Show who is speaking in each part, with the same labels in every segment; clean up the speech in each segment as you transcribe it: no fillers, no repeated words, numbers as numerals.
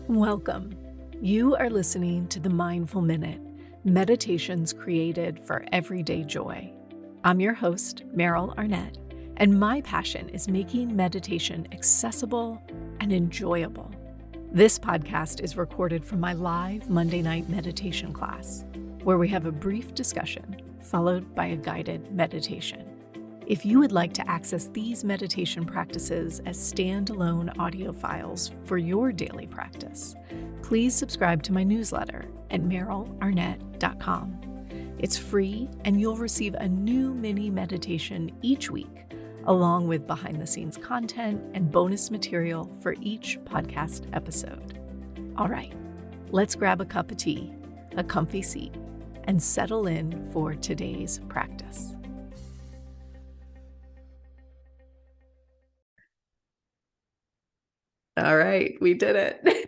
Speaker 1: Welcome. You are listening to the Mindful Minute, meditations created for everyday joy. I'm your host, Meryl Arnett, and my passion is making meditation accessible and enjoyable. This podcast is recorded from my live Monday night meditation class, where we have a brief discussion followed by a guided meditation. If you would like to access these meditation practices as standalone audio files for your daily practice, please subscribe to my newsletter at merylarnett.com. It's free, and you'll receive a new mini meditation each week, along with behind-the-scenes content and bonus material for each podcast episode. All right, let's grab a cup of tea, a comfy seat, and settle in for today's practice. All right, we did it.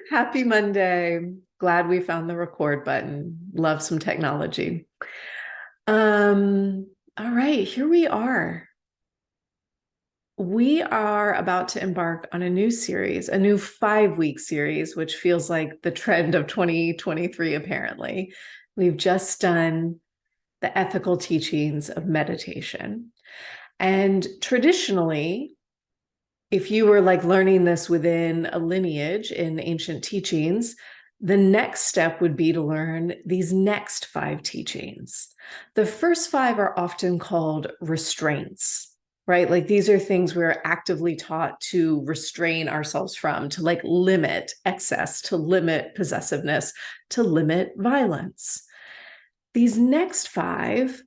Speaker 1: Happy Monday. Glad we found the record button. Love some technology. All right, here we are. We are about to embark on a new series, a new 5-week series, which feels like the trend of 2023, apparently. We've just done the ethical teachings of meditation. And traditionally, if you were like learning this within a lineage in ancient teachings, the next step would be to learn these next 5 teachings. The first 5 are often called restraints, right? Like these are things we're actively taught to restrain ourselves from, to like limit excess, to limit possessiveness, to limit violence. These next 5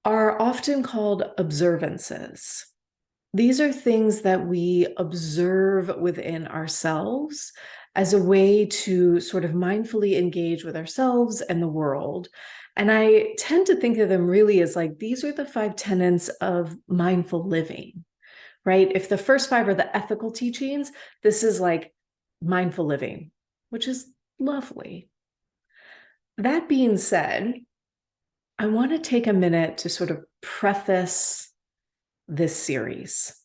Speaker 1: are often called observances. These are things that we observe within ourselves as a way to sort of mindfully engage with ourselves and the world. And I tend to think of them really as like, these are the 5 tenets of mindful living, right? If the first 5 are the ethical teachings, this is like mindful living, which is lovely. That being said, I want to take a minute to sort of preface this series,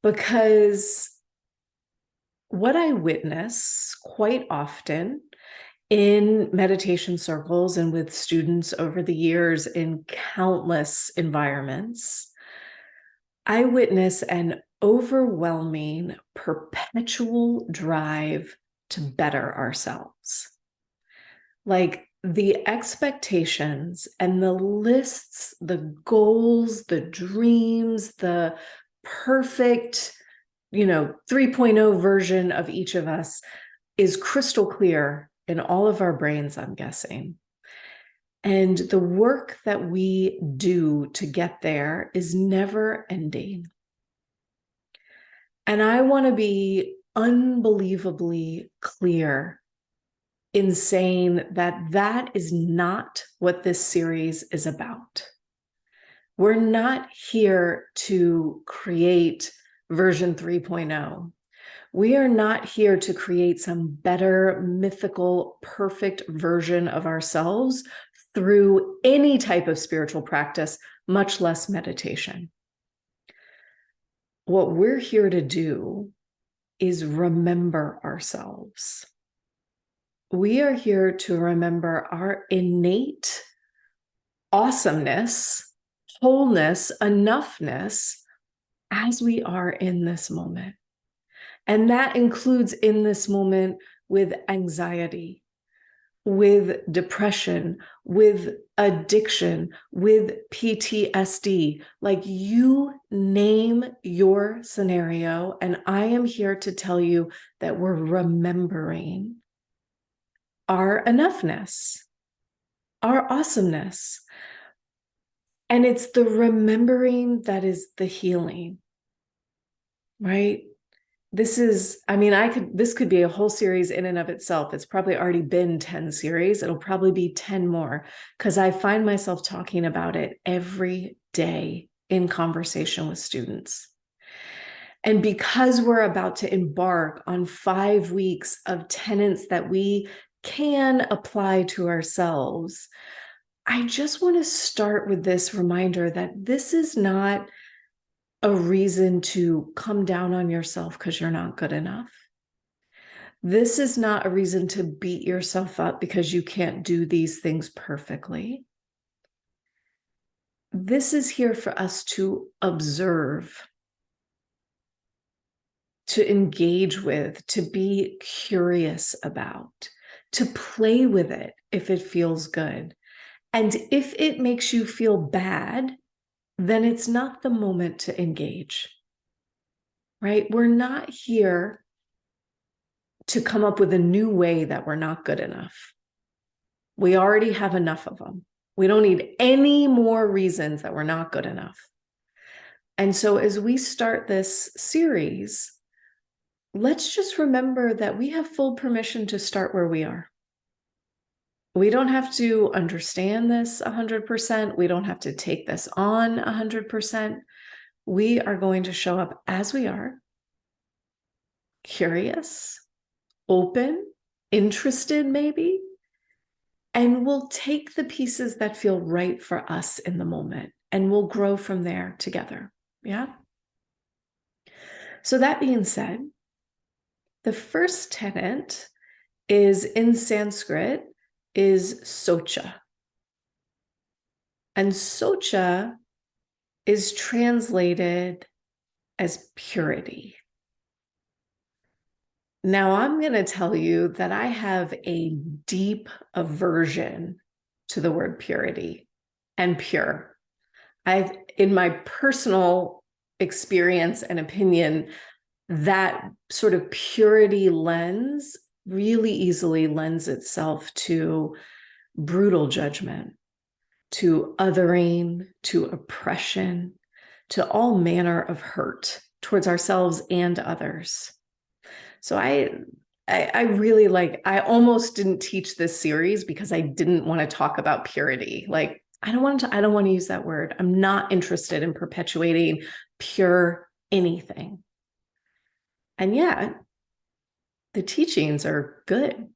Speaker 1: because what I witness quite often in meditation circles and with students over the years in countless environments, I witness an overwhelming, perpetual drive to better ourselves. Like the expectations and the lists, the goals, the dreams, the perfect, 3.0 version of each of us is crystal clear in all of our brains, I'm guessing. And the work that we do to get there is never ending. And I want to be unbelievably clear in saying that that is not what this series is about. We're not here to create version 3.0. We are not here to create some better, mythical, perfect version of ourselves through any type of spiritual practice, much less meditation. What we're here to do is remember ourselves. We are here to remember our innate awesomeness, wholeness, enoughness as we are in this moment. And that includes in this moment with anxiety, with depression, with addiction, with PTSD. Like, you name your scenario, and I am here to tell you that we're remembering our enoughness, our awesomeness. And it's the remembering that is the healing, right? This could be a whole series in and of itself. It's probably already been 10 series. It'll probably be 10 more, because I find myself talking about it every day in conversation with students. And because we're about to embark on 5 weeks of tenets that we can apply to ourselves, I just want to start with this reminder that this is not a reason to come down on yourself because you're not good enough. This is not a reason to beat yourself up because you can't do these things perfectly. This is here for us to observe, to engage with, to be curious about, to play with it if it feels good. And if it makes you feel bad, then it's not the moment to engage, right? We're not here to come up with a new way that we're not good enough. We already have enough of them. We don't need any more reasons that we're not good enough. And so as we start this series, let's just remember that we have full permission to start where we are. We don't have to understand this 100%. We don't have to take this on 100%. We are going to show up as we are, curious, open, interested maybe, and we'll take the pieces that feel right for us in the moment, and we'll grow from there together. Yeah. So that being said, the first tenet is in Sanskrit is socha. And socha is translated as purity. Now, I'm going to tell you that I have a deep aversion to the word purity and pure. In my personal experience and opinion, that sort of purity lens really easily lends itself to brutal judgment, to othering, to oppression, to all manner of hurt towards ourselves and others. So I really I almost didn't teach this series because I didn't want to talk about purity. I don't want to use that word. I'm not interested in perpetuating pure anything. And yet, the teachings are good.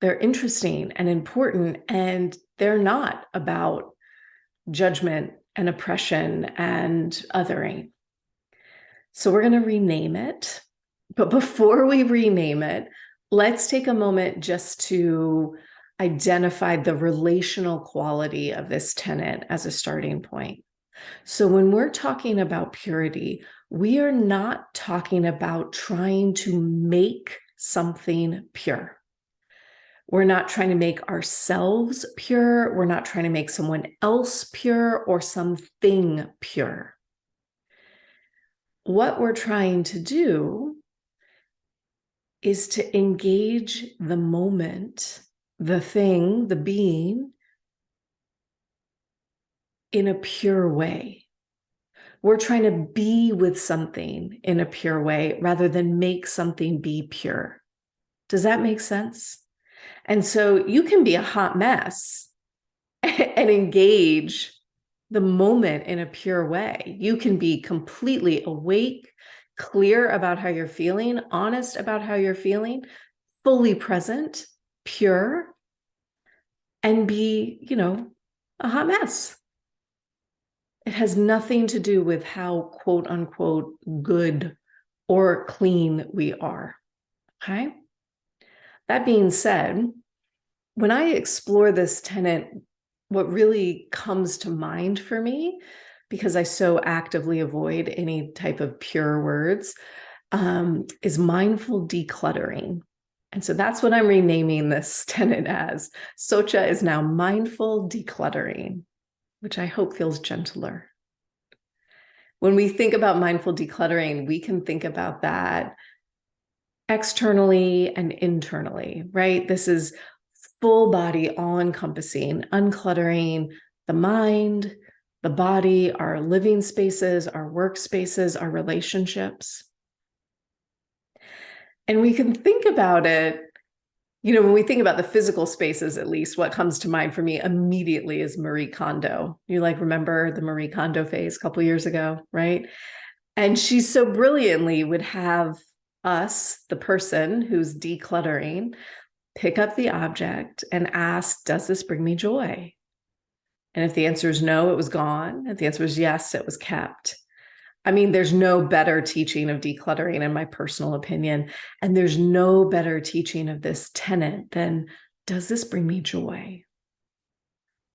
Speaker 1: They're interesting and important, and they're not about judgment and oppression and othering. So we're going to rename it. But before we rename it, let's take a moment just to identify the relational quality of this tenet as a starting point. So when we're talking about purity, we are not talking about trying to make something pure. We're not trying to make ourselves pure. We're not trying to make someone else pure or something pure. What we're trying to do is to engage the moment, the thing, the being, in a pure way. We're trying to be with something in a pure way rather than make something be pure. Does that make sense? And so you can be a hot mess and engage the moment in a pure way. You can be completely awake, clear about how you're feeling, honest about how you're feeling, fully present, pure, and be, a hot mess. It has nothing to do with how, quote unquote, good or clean we are. Okay. That being said, when I explore this tenet, what really comes to mind for me, because I so actively avoid any type of pure words, is mindful decluttering. And so that's what I'm renaming this tenet as. Socha is now mindful decluttering, which I hope feels gentler. When we think about mindful decluttering, we can think about that externally and internally, right? This is full body, all encompassing, uncluttering the mind, the body, our living spaces, our workspaces, our relationships. And we can think about it, when we think about the physical spaces, at least, what comes to mind for me immediately is Marie Kondo. You remember the Marie Kondo phase a couple years ago, right? And she so brilliantly would have us, the person who's decluttering, pick up the object and ask, does this bring me joy? And if the answer is no, it was gone. If the answer is yes, it was kept. I mean, there's no better teaching of decluttering, in my personal opinion. And there's no better teaching of this tenet than, does this bring me joy?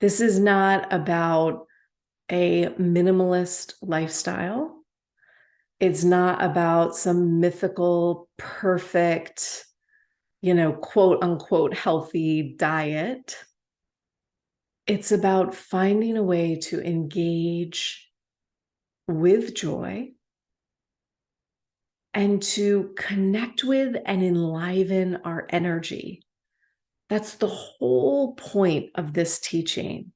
Speaker 1: This is not about a minimalist lifestyle. It's not about some mythical, perfect, quote unquote, healthy diet. It's about finding a way to engage with joy and to connect with and enliven our energy. That's the whole point of this teaching.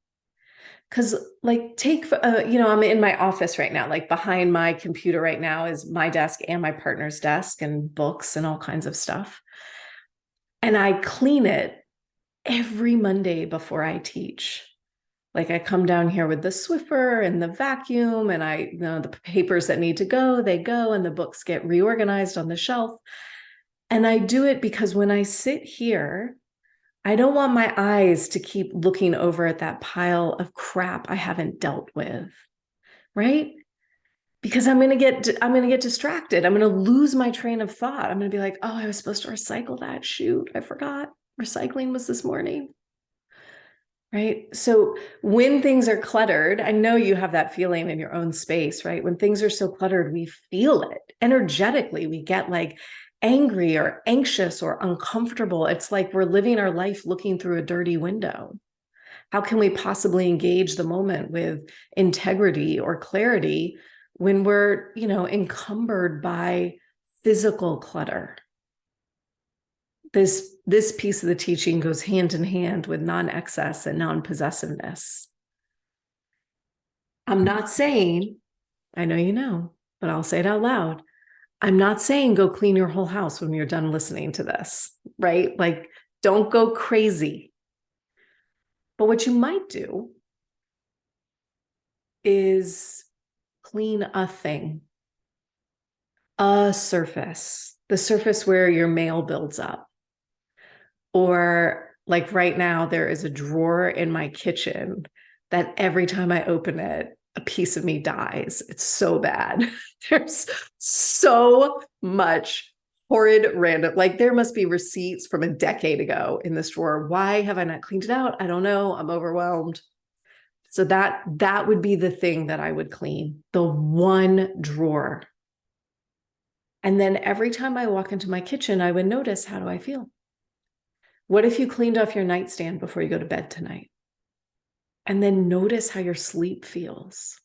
Speaker 1: Because I'm in my office right now, like behind my computer right now is my desk and my partner's desk and books and all kinds of stuff. And I clean it every Monday before I teach. Like, I come down here with the Swiffer and the vacuum, and the papers that need to go, they go, and the books get reorganized on the shelf. And I do it because when I sit here, I don't want my eyes to keep looking over at that pile of crap I haven't dealt with, right? Because I'm going to get distracted. I'm going to lose my train of thought. I'm going to be like, oh, I was supposed to recycle that. Shoot, I forgot. Recycling was this morning. Right? So when things are cluttered, I know you have that feeling in your own space, right? When things are so cluttered, we feel it energetically. We get like angry or anxious or uncomfortable. It's like we're living our life looking through a dirty window. How can we possibly engage the moment with integrity or clarity when we're, encumbered by physical clutter? This piece of the teaching goes hand in hand with non-excess and non-possessiveness. I'm not saying, I know you know, but I'll say it out loud. I'm not saying go clean your whole house when you're done listening to this, right? Like, don't go crazy. But what you might do is clean a thing, a surface, the surface where your mail builds up. Or like right now, there is a drawer in my kitchen that every time I open it, a piece of me dies. It's so bad. There's so much horrid random, like there must be receipts from a decade ago in this drawer. Why have I not cleaned it out? I don't know. I'm overwhelmed. So that would be the thing that I would clean, the one drawer. And then every time I walk into my kitchen, I would notice, how do I feel? What if you cleaned off your nightstand before you go to bed tonight? And then notice how your sleep feels.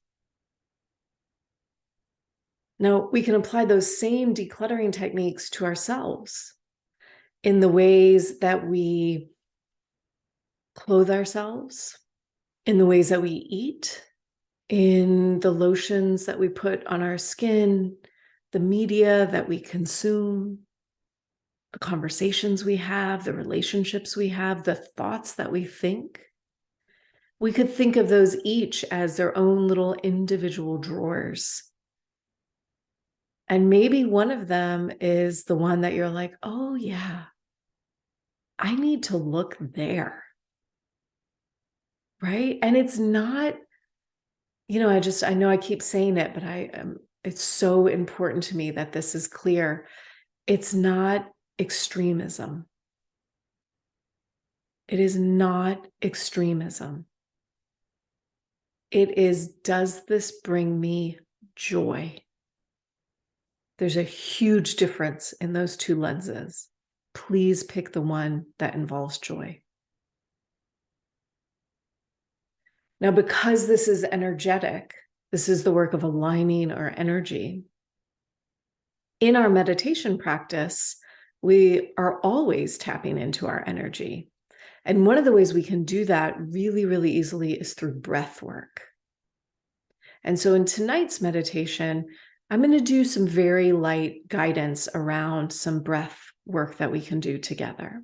Speaker 1: Now, we can apply those same decluttering techniques to ourselves in the ways that we clothe ourselves, in the ways that we eat, in the lotions that we put on our skin, the media that we consume, the conversations we have, the relationships we have, the thoughts that we think. We could think of those each as their own little individual drawers. And maybe one of them is the one that you're like, oh yeah, I need to look there. Right? And it's not, I know I keep saying it, but it's so important to me that this is clear. It's not extremism. It is not extremism. It is, does this bring me joy? There's a huge difference in those two lenses. Please pick the one that involves joy. Now, because this is energetic, this is the work of aligning our energy. In our meditation practice, we are always tapping into our energy. And one of the ways we can do that really, really easily is through breath work. And so in tonight's meditation, I'm going to do some very light guidance around some breath work that we can do together.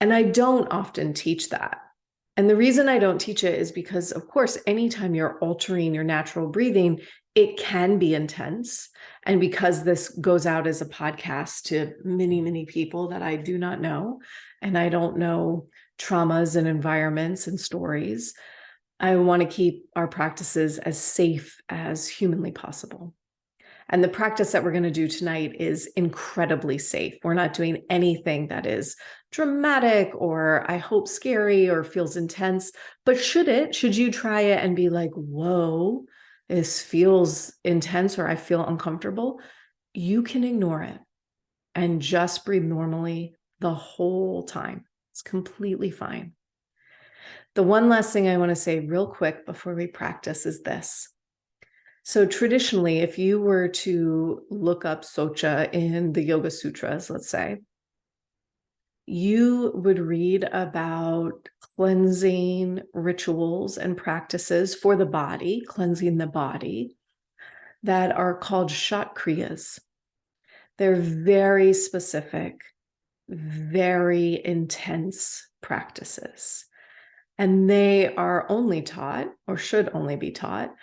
Speaker 1: And I don't often teach that. And the reason I don't teach it is because, of course, anytime you're altering your natural breathing, it can be intense. And because this goes out as a podcast to many, many people that I do not know, and I don't know traumas and environments and stories, I want to keep our practices as safe as humanly possible. And the practice that we're going to do tonight is incredibly safe. We're not doing anything that is dramatic or I hope scary or feels intense. But should you try it and be like, whoa, this feels intense or I feel uncomfortable, you can ignore it and just breathe normally the whole time. It's completely fine. The one last thing I want to say real quick before we practice is this. So traditionally, if you were to look up socha in the Yoga Sutras, let's say, you would read about cleansing rituals and practices for the body, cleansing the body, that are called shatkriyas. They're very specific, very intense practices. And they are only taught, or should only be taught,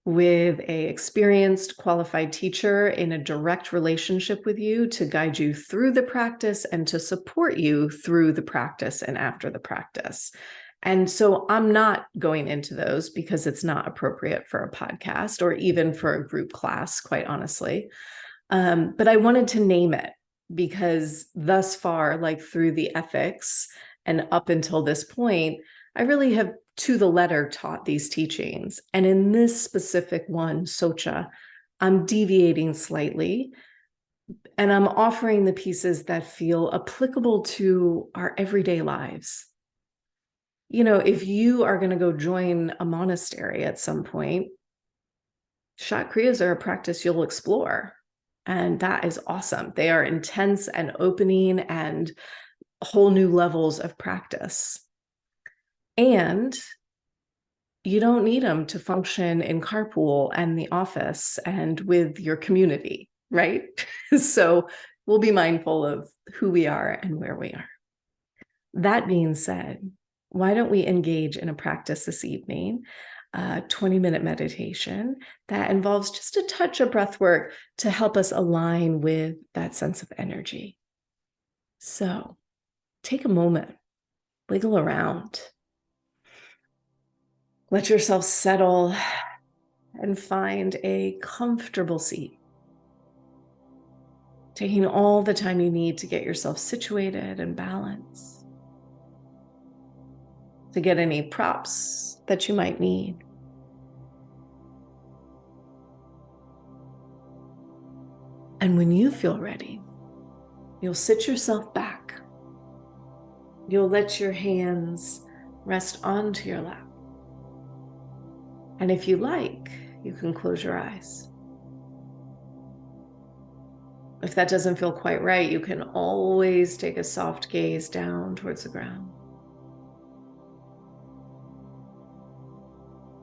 Speaker 1: with an experienced, qualified teacher in a direct relationship with you to guide you through the practice and to support you through the practice and after the practice. And so I'm not going into those because it's not appropriate for a podcast or even for a group class, quite honestly. But I wanted to name it because thus far, like through the ethics and up until this point, I really have to the letter taught these teachings. And in this specific one, socha, I'm deviating slightly and I'm offering the pieces that feel applicable to our everyday lives. You know, if you are going to go join a monastery at some point, shatkriyas are a practice you'll explore. And that is awesome. They are intense and opening and whole new levels of practice. And you don't need them to function in carpool and the office and with your community, right? So we'll be mindful of who we are and where we are. That being said, why don't we engage in a practice this evening, a 20-minute meditation that involves just a touch of breath work to help us align with that sense of energy. So take a moment, wiggle around. Let yourself settle and find a comfortable seat. Taking all the time you need to get yourself situated and balanced. To get any props that you might need. And when you feel ready, you'll sit yourself back. You'll let your hands rest onto your lap. And if you like, you can close your eyes. If that doesn't feel quite right, you can always take a soft gaze down towards the ground.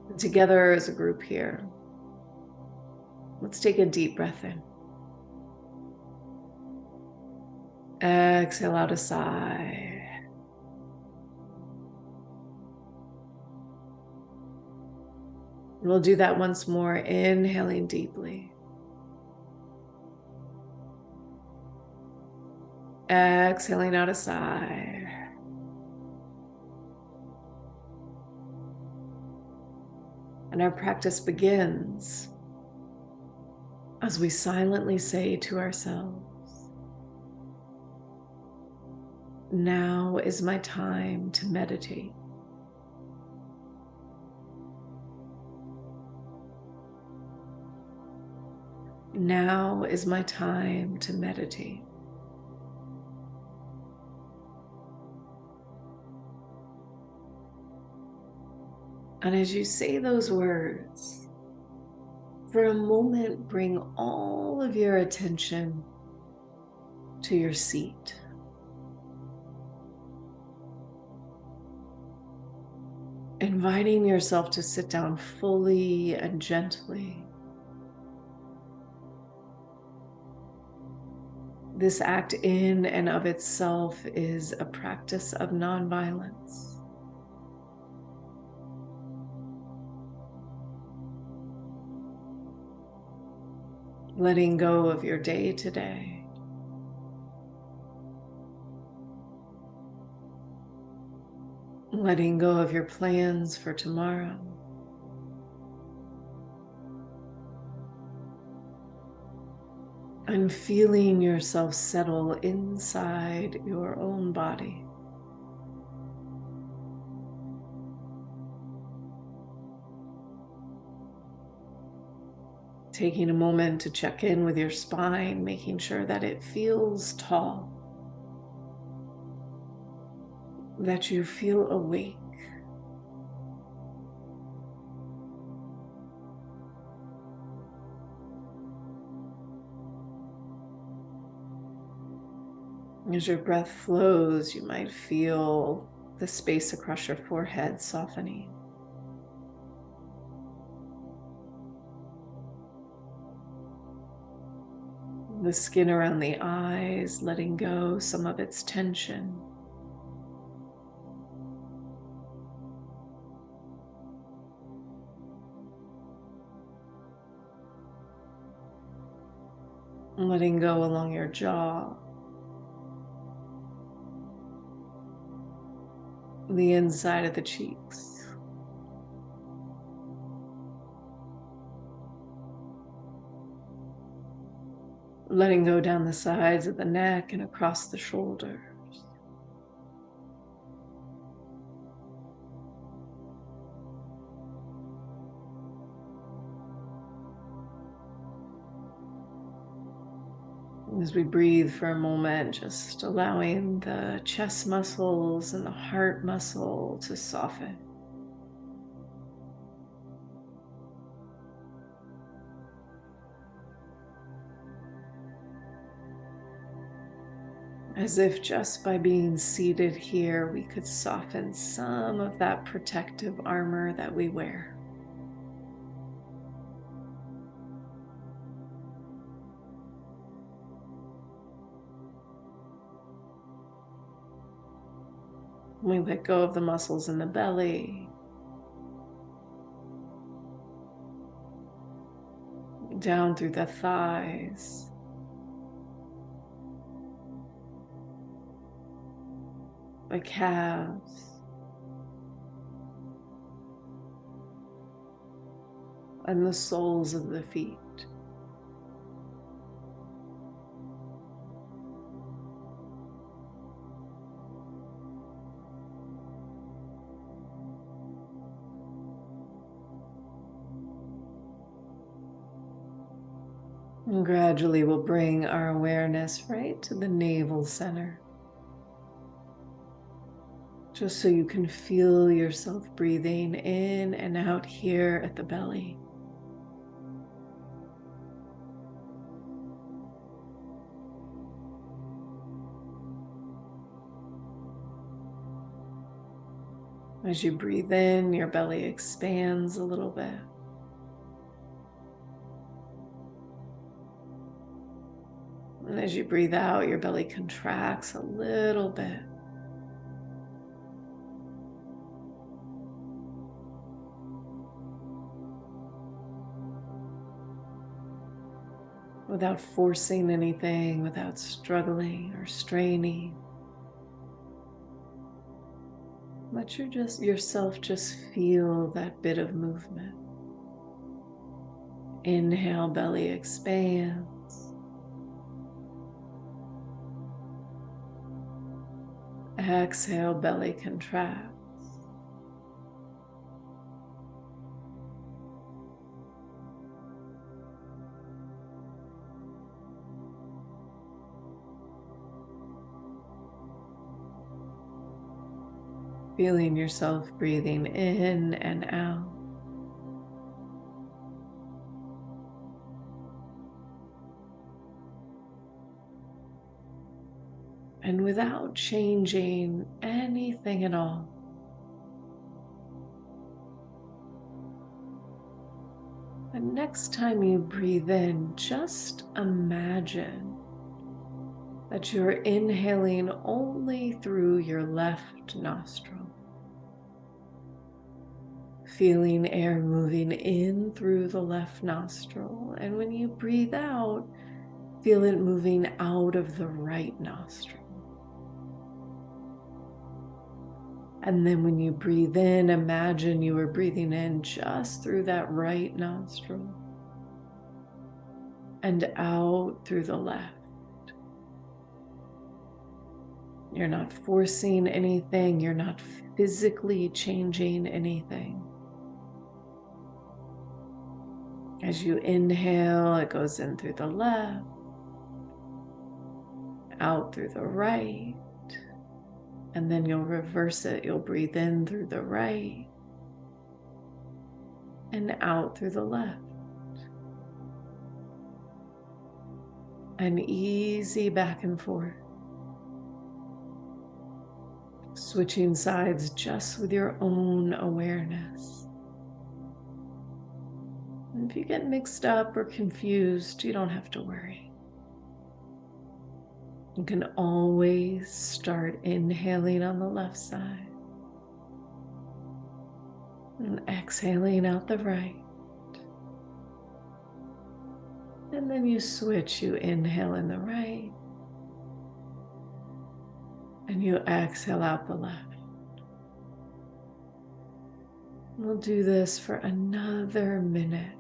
Speaker 1: And together as a group here, let's take a deep breath in. Exhale out a sigh. We'll do that once more, inhaling deeply. Exhaling out a sigh. And our practice begins as we silently say to ourselves, now is my time to meditate. Now is my time to meditate. And as you say those words, for a moment, bring all of your attention to your seat. Inviting yourself to sit down fully and gently. This act in and of itself is a practice of nonviolence. Letting go of your day to day. letting go of your plans for tomorrow. And feeling yourself settle inside your own body. Taking a moment to check in with your spine, making sure that it feels tall, that you feel awake. As your breath flows, you might feel the space across your forehead softening. The skin around the eyes, letting go some of its tension. Letting go along your jaw. The inside of the cheeks. Letting go down the sides of the neck and across the shoulders. As we breathe for a moment, just allowing the chest muscles and the heart muscle to soften. As if just by being seated here, we could soften some of that protective armor that we wear. We let go of the muscles in the belly, down through the thighs, the calves, and the soles of the feet. And gradually we'll bring our awareness right to the navel center. Just so you can feel yourself breathing in and out here at the belly. As you breathe in, your belly expands a little bit. And as you breathe out, your belly contracts a little bit. Without forcing anything, without struggling or straining. Let yourself just feel that bit of movement. Inhale, belly expands. Exhale, belly contracts. Feeling yourself breathing in and out. And without changing anything at all. The next time you breathe in, just imagine that you're inhaling only through your left nostril. Feeling air moving in through the left nostril. And when you breathe out, feel it moving out of the right nostril. And then when you breathe in, imagine you were breathing in just through that right nostril and out through the left. You're not forcing anything. You're not physically changing anything. As you inhale, it goes in through the left, out through the right, and then you'll reverse it. You'll breathe in through the right and out through the left. An easy back and forth. Switching sides just with your own awareness. And if you get mixed up or confused, you don't have to worry. You can always start inhaling on the left side and exhaling out the right. And then you switch, you inhale in the right and you exhale out the left. We'll do this for another minute.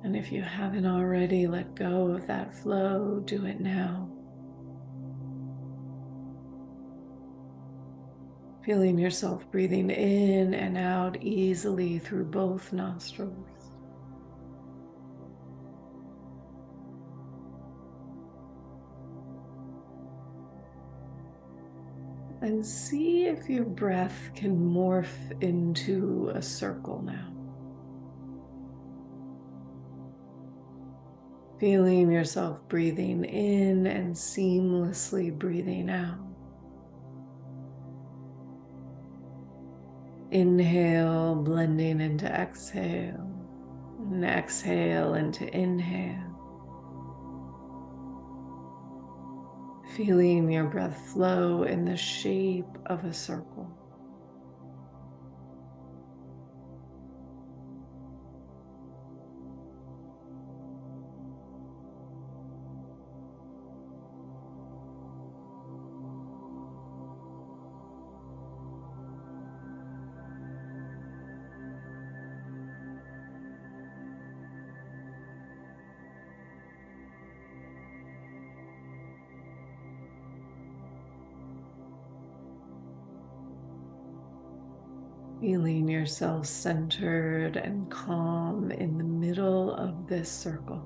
Speaker 1: And if you haven't already let go of that flow, do it now. Feeling yourself breathing in and out easily through both nostrils. And see if your breath can morph into a circle now. Feeling yourself breathing in and seamlessly breathing out. Inhale, blending into exhale, and exhale into inhale. Feeling your breath flow in the shape of a circle. Feeling yourself centered and calm in the middle of this circle.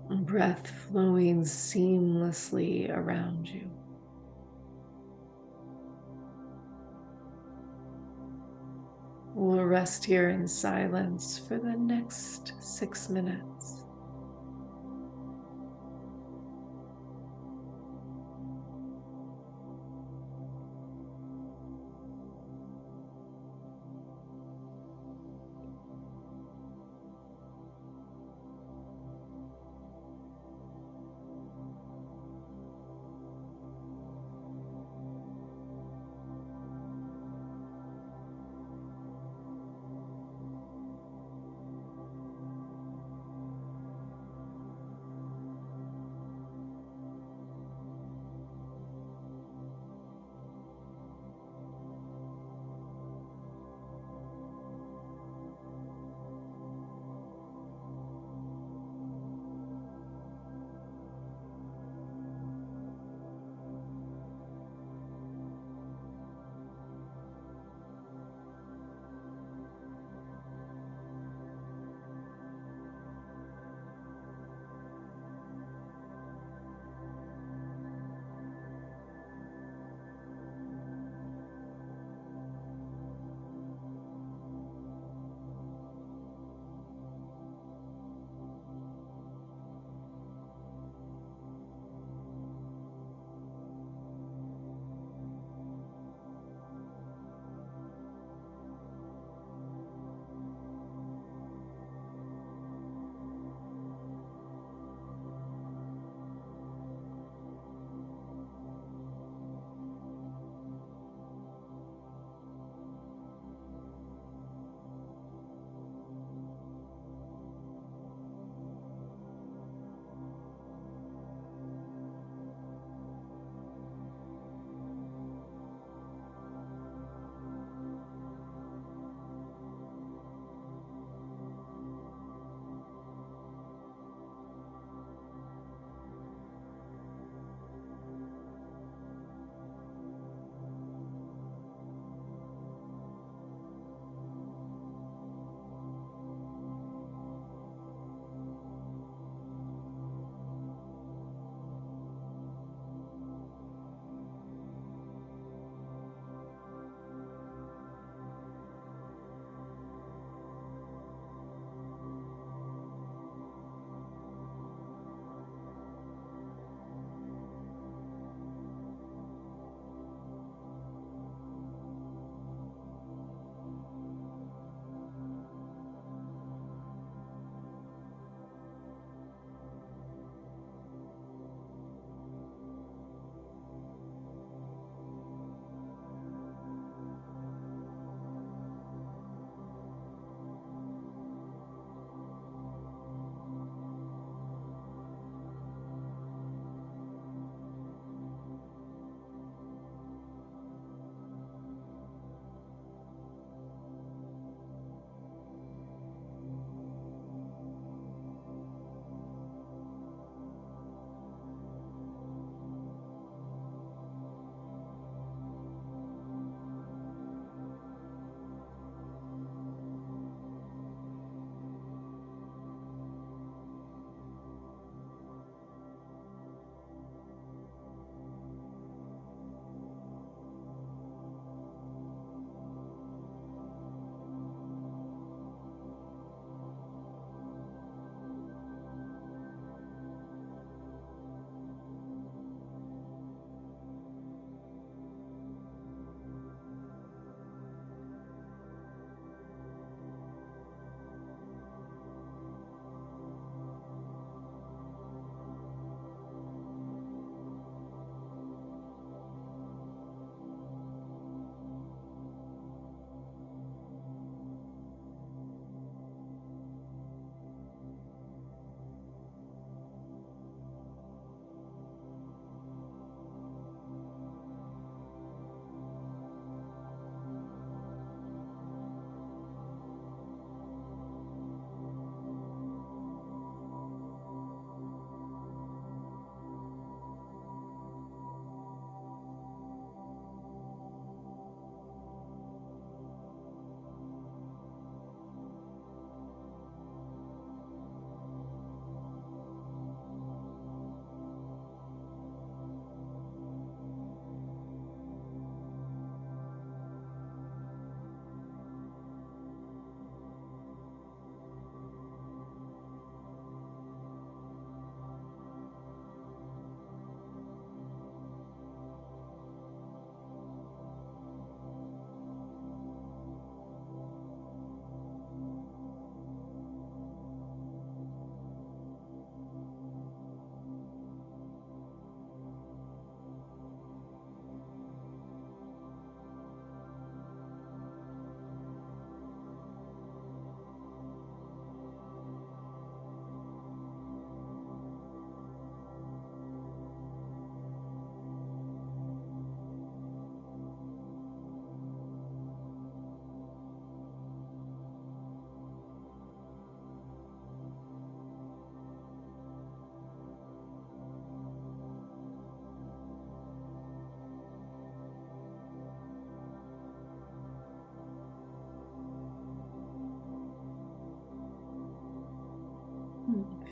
Speaker 1: Breath flowing seamlessly around you. We'll rest here in silence for the next 6 minutes.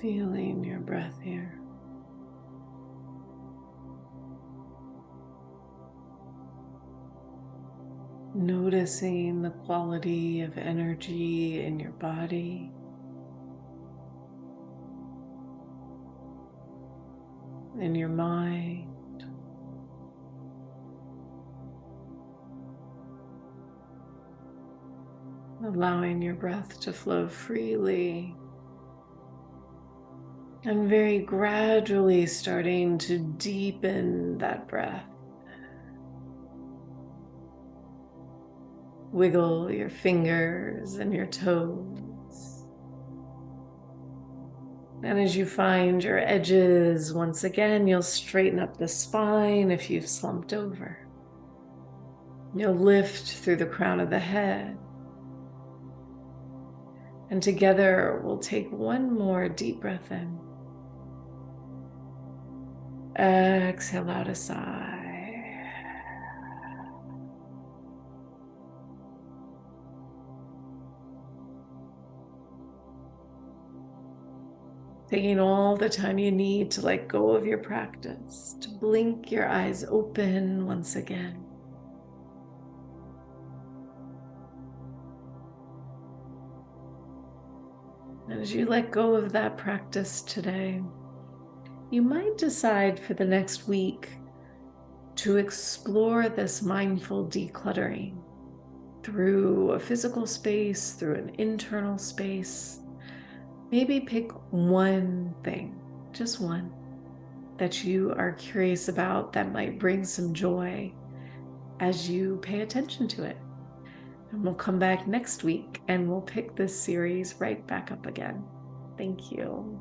Speaker 1: Feeling your breath here. Noticing the quality of energy in your body. In your mind. Allowing your breath to flow freely. And very gradually starting to deepen that breath. Wiggle your fingers and your toes. And as you find your edges, once again, you'll straighten up the spine if you've slumped over. You'll lift through the crown of the head. And together, we'll take one more deep breath in. Exhale out a sigh. Taking all the time you need to let go of your practice, to blink your eyes open once again. And as you let go of that practice today, you might decide for the next week to explore this mindful decluttering through a physical space, through an internal space. Maybe pick one thing, just one, that you are curious about that might bring some joy as you pay attention to it. And we'll come back next week and we'll pick this series right back up again. Thank you.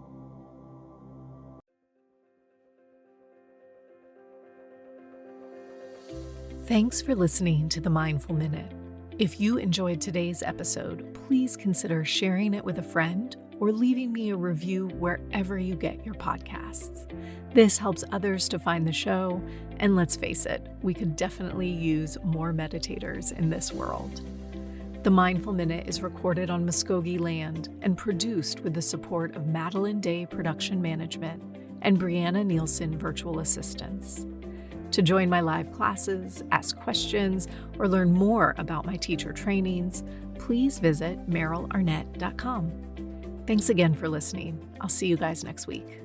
Speaker 1: Thanks for listening to the Mindful Minute. If you enjoyed today's episode, please consider sharing it with a friend or leaving me a review wherever you get your podcasts. This helps others to find the show, and let's face it, we could definitely use more meditators in this world. The Mindful Minute is recorded on Muskogee land and produced with the support of Madeline Day Production Management and Brianna Nielsen Virtual Assistants. To join my live classes, ask questions, or learn more about my teacher trainings, please visit merylarnett.com. Thanks again for listening. I'll see you guys next week.